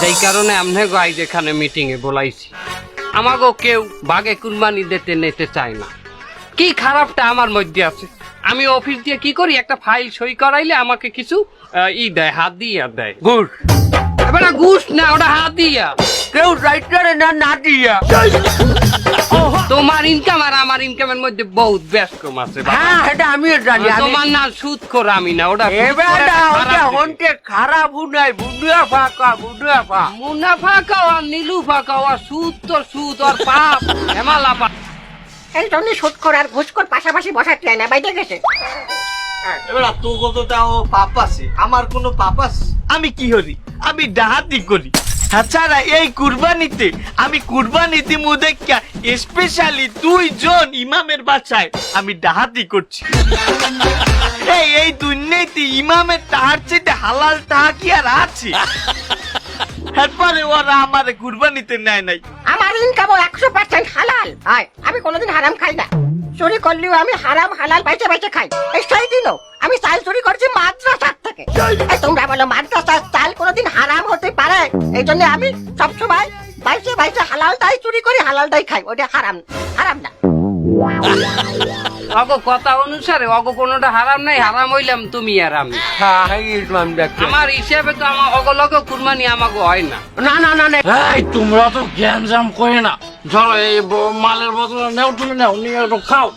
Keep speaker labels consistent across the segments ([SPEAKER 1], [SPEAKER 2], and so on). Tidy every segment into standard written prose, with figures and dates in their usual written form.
[SPEAKER 1] যেই কারণে আমনে গাই যেখানে মিটিং এ বলাইছি আমাগো কেউ বাগে কুরবানি দিতে নিতে চায় না। কি খারাপটা আমার মধ্যে আছে? আমি অফিস দিয়ে কি করি, একটা ফাইল সই করাইলে আমাকে কিছু দেয়, হাত দিয়া দেয় ঘুষ। এবার ঘুষ না, ওটা হাত দিয়া।
[SPEAKER 2] কেউ রাইট করে না না দিয়া।
[SPEAKER 1] তোমার ইনকাম আর আমার ইনকামের মধ্যে বহুত ব্যস্তম আছে।
[SPEAKER 2] হ্যাঁ এটা আমিও জানি।
[SPEAKER 1] তোমার না সুদ কর, আমি না ওটা
[SPEAKER 2] হন্টে খারাপ হুনাই মুনাফা কা মুনাফা
[SPEAKER 1] মুনাফা খাও আর নীলুফা খাও আর সুদ তো সুদ আর পাপ হেমালা পাপ।
[SPEAKER 3] এই জন্য সুদ কর আর ঘুষ কর পাশাপাশি বসা চাই না, বাইরে গেছে।
[SPEAKER 4] এবার তো কতটাও পাপ আছে, আমার কোনো পাপ আছে? আমি কি করি? আমি ডাহাতি করি। তাছাড়া এই কুরবানিতে আমি কুরবানিতে মুদেক্কা স্পেশালি 2 জন ইমামের বাসায় আমি ডাহাতি করছি। এই দুনিয়াতে ইমামের টাহার চেয়ে হালাল টাহা কি আর আছে? এরপরে ওরা আমার কুরবানিতে নেয় নাই।
[SPEAKER 3] আমার ইনকাম 100% হালাল। আমি কোনোদিন হারাম খাই না। চুরি করলেও আমি হারাম হালাল বাইচে বাইচে খাই। এই সেই দিনও আমি চাল চুরি করছি মাদ্রাসার থেকে। তোমরা বলো মাদ্রাসার চাল কোনোদিন হারাম হতে পারে? এই জন্য আমি সবসময় বাইচে বাইচে হালালটাই চুরি করি, হালালটাই খাই। ওটা হারাম হারাম না।
[SPEAKER 1] অগো কথা অনুসারে অগো কোনোটা হারাম নাই, হারাম হইলাম তুমি আর আমি। আমার হিসাবে তো আমার অগলগ কুরবানি আমাকে হয় না।
[SPEAKER 2] না না না না
[SPEAKER 5] এই তোমরা তো গ্যাঞ্জাম করে না, ধরো এই মালের বদলে নেও, তুমি নেও, নিয়ে একটু খাও।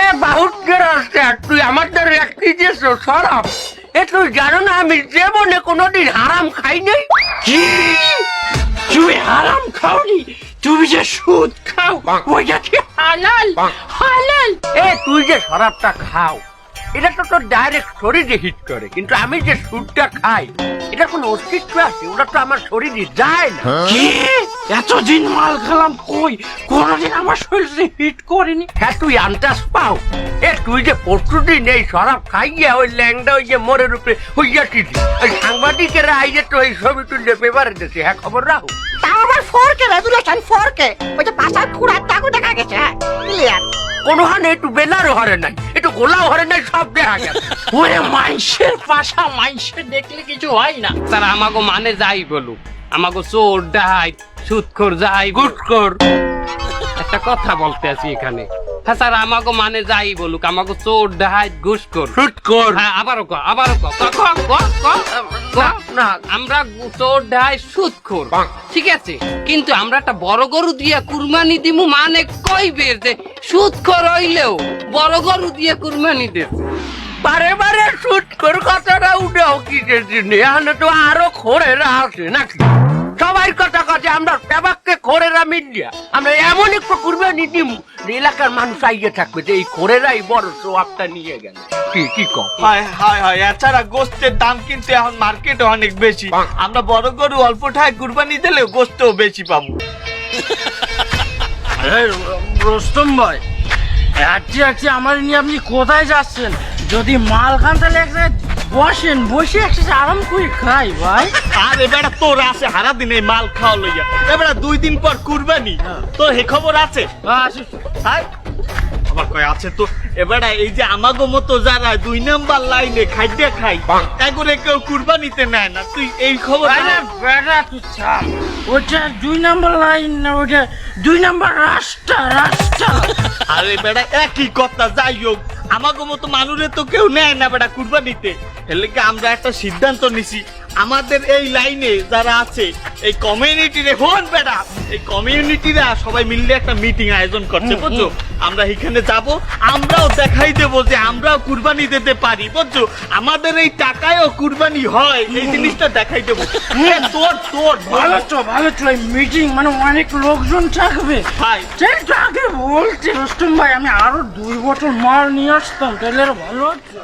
[SPEAKER 2] এ বাহুটের আসছে, তুই আমাদের একটি যে সরব এ তুই জানো না আমি জীবনে কোনোদিন হারাম খাই নাই।
[SPEAKER 5] কি তুমি হারাম খাওনি? তুমি যে সুদ খাও ওইটা কি হালাল? হালাল?
[SPEAKER 2] এ তুই যে শরাবটা খাও এটা তো তোর ডাইরেক্ট শরীরে হিট করে, কিন্তু আমি যে সুদটা খাই এটা কোনো অস্তিত্ব আছে? ওটা তো আমার শরীরে যায় না।
[SPEAKER 5] কি এতদিন মাল খেলাম, কই কোনোদিন আমার শরীরে হিট করেনি।
[SPEAKER 2] হ্যাঁ তুই আন্দাজ পাও? এ তুই যে পরশুদিন এই শরাব খাইয়া ওই ল্যাংডা ওই যে মোড়ের উপরে হইয়াছিস, ওই সাংবাদিকেরা আইজে তো এই ছবি তুললে পেপারে দিয়েছে। হ্যাঁ খবর রাখো।
[SPEAKER 3] তাও আবার 4K রেজুলেশন 4K। ওই যে পাশার খুঁড়ার দাগও দেখা গেছে। হ্যাঁ ক্লিয়ার।
[SPEAKER 2] কোনো হানে একটু বেলারও হরে নাই, একটু গোলাও হরে নাই, সব দেখা গেছে।
[SPEAKER 5] ওরে মাইশের পাশা, মাইশের দেখলে কিছু হয় না।
[SPEAKER 1] তারা আমাকে মানে যাই বলুক, আমাকে চোর ডাহাই সুদখোর যাই
[SPEAKER 2] গুটকর
[SPEAKER 1] একটা কথা বলতে আছি এখানে। হ্যাঁ স্যার, আমাকে মানে যাই বলুক, আমাকে চোর ডাহাই ঘুষখোর
[SPEAKER 2] সুটকর।
[SPEAKER 1] হ্যাঁ আবারও না, আমরা চোর ডাহাই সুদখোর, ঠিক আছে, কিন্তু আমরা একটা বড় গরু দিয়ে কুরবানি দিমু মানে কইবে যে সুদখোর হইলেও বড় গরু দিয়ে কুরবানি দেবে।
[SPEAKER 2] বারে বারে সুটকর কথাটা উঠেও কিসের জন্য? এখানে তো আরো খোরেরা আছে নাকি? সবাই কথা কথা আমরা পেবাককে খোরেরা মিলিয়া আমরা এমন একটু কুরবানি দিমু এলাকার মানুষ আইয়ে থাকবে যে এই খোরেরাই বড় সোয়াবটা নিয়ে গেল। কি কম?
[SPEAKER 4] হয় এছাড়া গোস্তের দাম কিন্তু এখন মার্কেটে অনেক বেশি। আমরা বড় গরু অল্প টাকায় কুরবানি দিলে গোস্তও বেশি পাবো।
[SPEAKER 5] রোস্তম ভাই, একটি আমার নিয়ে আপনি কোথায় যাচ্ছেন? যদি মাল খান তাহলে এক জায়গায় বসেন, বসে একসাথে আরাম করে খাই ভাই।
[SPEAKER 4] আর এবারে তোর আছে হারা দিন এই মাল খাওয়া লইয়া, এবারে 2 দিন পর কুরবানি, তোর হে খবর আছে? আবার কয় আছে তো। এবারে এই যে আমাগো মতো যারা 2 নাম্বার লাইনে খাইতে খাই এগুলো কেউ কুরবানিতে নেয় না, তুই এই খবর?
[SPEAKER 5] বেটা তুই চাপ, ওটা 2 নাম্বার লাইন না, ওটা 2 নাম্বার রাস্তা।
[SPEAKER 4] আরে বেটা একই কথা, যাই হোক আমাগো মতো মানুষের তো কেউ নেয় না বেটা কুরবানিতে। এলে কি আমরা একটা সিদ্ধান্ত নিছি, আমাদের এই লাইনে যারা আছে এই কমিউনিটিরে হন বেটা, এই কমিউনিটিরা সবাই মিলে একটা মিটিং আয়োজন করছে বুঝছো। আমরা এখানে যাব, আমরাও দেখাই দেবো যে আমরাও কুরবানি দিতে পারি বুঝছো, আমাদের এই টাকায়ও কুরবানি হয়, এই জিনিসটা দেখাই দেবো। তোর
[SPEAKER 5] ভালো তো মিটিং মানে অনেক লোকজন থাকবে।
[SPEAKER 4] ভাই
[SPEAKER 5] সেই তো আগে বলছি রোস্তম ভাই, আমি আরো 2 বোতল মাল নিয়ে আসতাম তাহলে ভালো হতো।